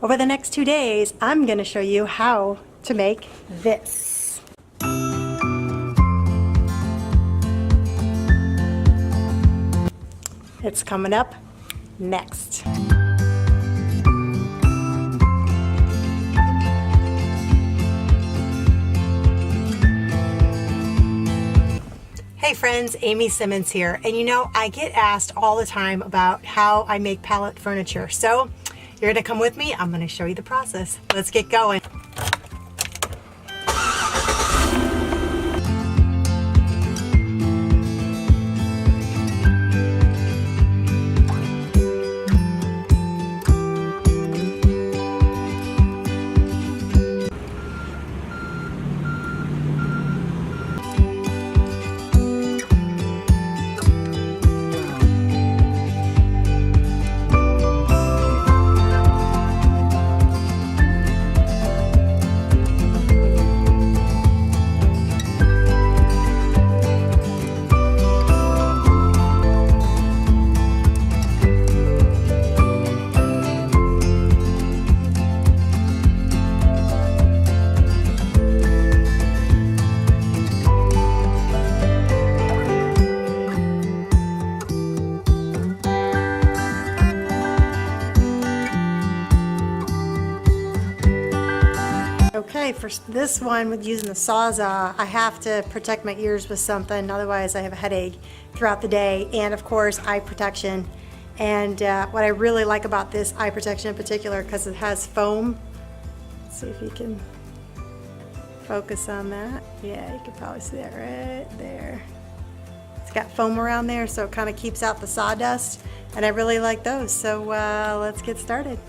Over the next 2 days, I'm going to show you how to make this. It's coming up next. Hey friends, Amy Simmons here, and you know, I get asked all the time about how I make pallet furniture. So you're gonna come with me, I'm gonna show you the process. Let's get going. Okay, for this one with using the Sawzall, I have to protect my ears with something, otherwise I have a headache throughout the day, and of course eye protection. And what I really like about this eye protection in particular, because it has foam. Let's see if you can focus on that. Yeah, you can probably see that right there. It's got foam around there, so it kind of keeps out the sawdust, and I really like those. So let's get started.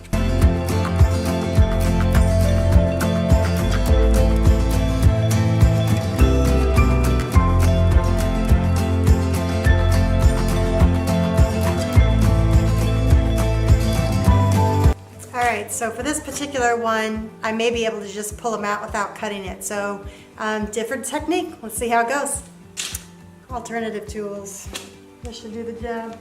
Alright, so for this particular one, I may be able to just pull them out without cutting it. So, different technique. Let's see how it goes. Alternative tools. This should do the job.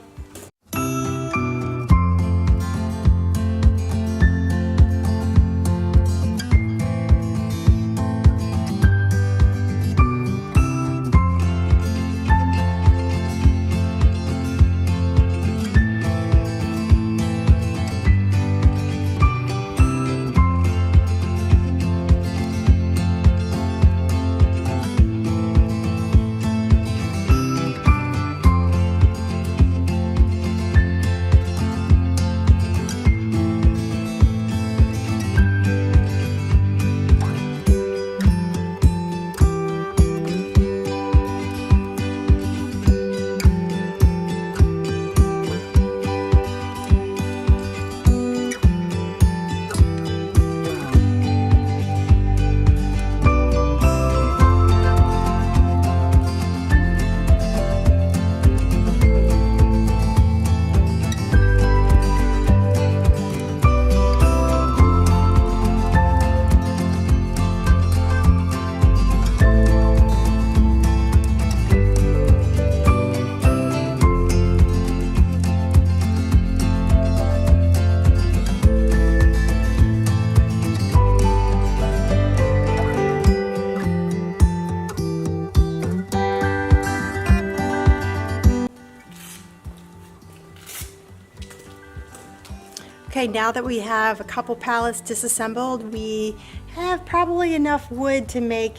Okay, now that we have a couple pallets disassembled, we have probably enough wood to make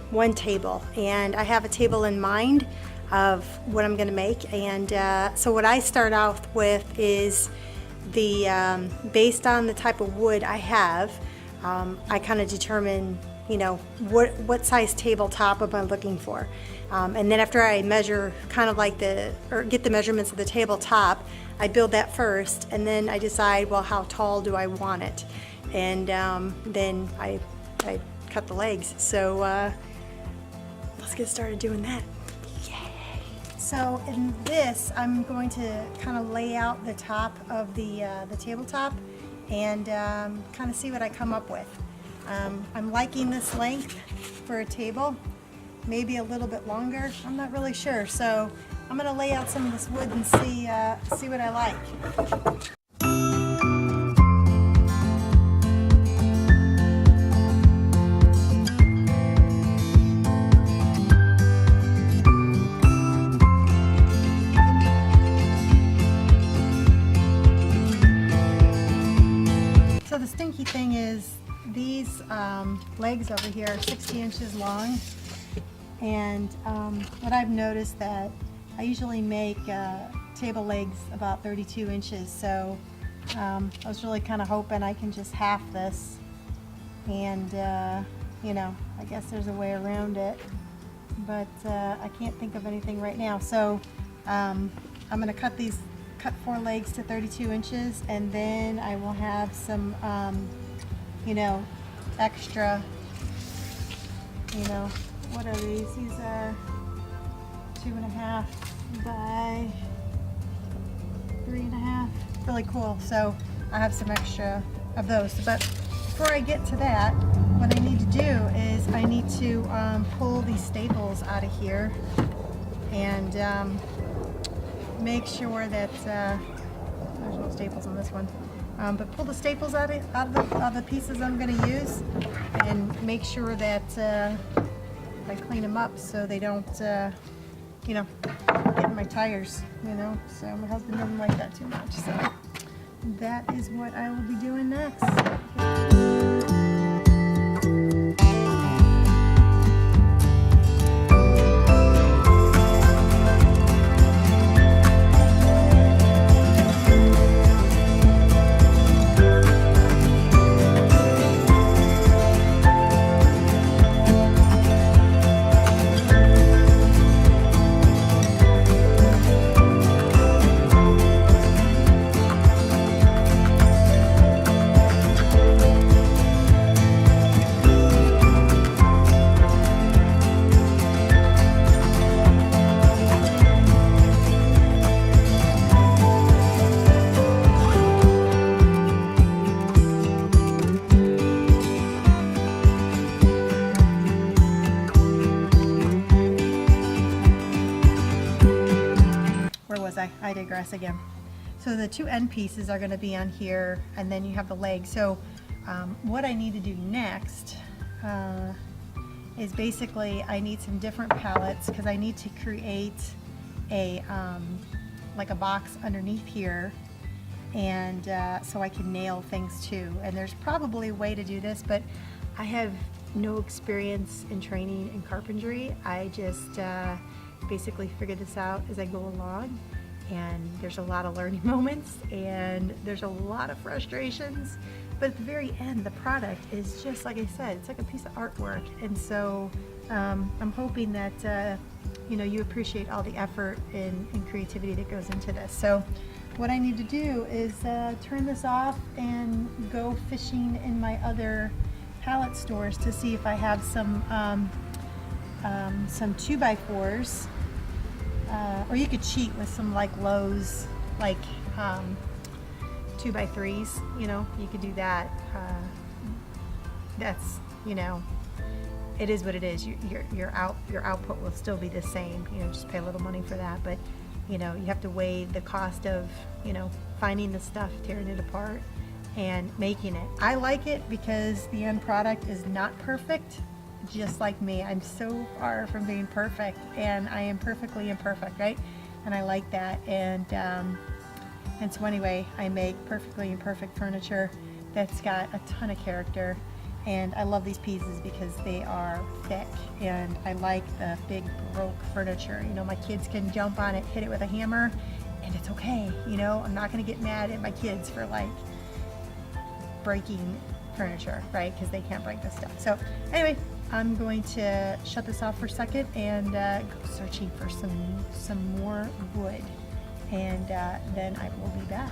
one table. And I have a table in mind of what I'm going to make. And so what I start off with is based on the type of wood I have, I kind of determine, you know, what size tabletop am I looking for. And then after I measure kind of like get the measurements of the tabletop, I build that first, and then I decide, well, how tall do I want it? And then I cut the legs. So let's get started doing that. Yay! So in this, I'm going to kind of lay out the top of the tabletop and kind of see what I come up with. I'm liking this length for a table, maybe a little bit longer. I'm not really sure. So I'm going to lay out some of this wood and see what I like. thing is these legs over here are 60 inches long, and what I've noticed that I usually make table legs about 32 inches, so I was really kind of hoping I can just half this, and you know, I guess there's a way around it, but I can't think of anything right now. So I'm going to cut 4 legs to 32 inches, and then I will have some you know, extra, you know, what are these? These are 2.5 by 3.5. Really cool. So I have some extra of those. But before I get to that, what I need to do is I need to pull these staples out of here and make sure that there's no staples on this one. But pull the staples out of the pieces I'm going to use, and make sure that I clean them up so they don't, you know, get in my tires, you know. So my husband doesn't like that too much. So that is what I will be doing next. I digress again. So the 2 end pieces are going to be on here, and then you have the leg. So what I need to do next is basically I need some different pallets, because I need to create a like a box underneath here, and so I can nail things too. And there's probably a way to do this, but I have no experience in training in carpentry. I just basically figure this out as I go along, and there's a lot of learning moments, and there's a lot of frustrations, but at the very end the product is just like I said, it's like a piece of artwork. And so I'm hoping that you know, you appreciate all the effort and creativity that goes into this. So what I need to do is turn this off and go fishing in my other pallet stores to see if I have some 2x4s, or you could cheat with some like Lowe's, like 2x3s, you know, you could do that. That's, you know, it is what it is. Your output will still be the same, you know, just pay a little money for that. But you know, you have to weigh the cost of, you know, finding the stuff, tearing it apart, and making it. I like it because the end product is not perfect, just like me. I'm so far from being perfect, and I am perfectly imperfect, right? And I like that. And so anyway, I make perfectly imperfect furniture that's got a ton of character. And I love these pieces because they are thick, and I like the big broke furniture. You know, my kids can jump on it, hit it with a hammer, and it's okay. You know, I'm not going to get mad at my kids for like breaking furniture, right? Because they can't break this stuff. So anyway, I'm going to shut this off for a second and go searching for some more wood, and then I will be back.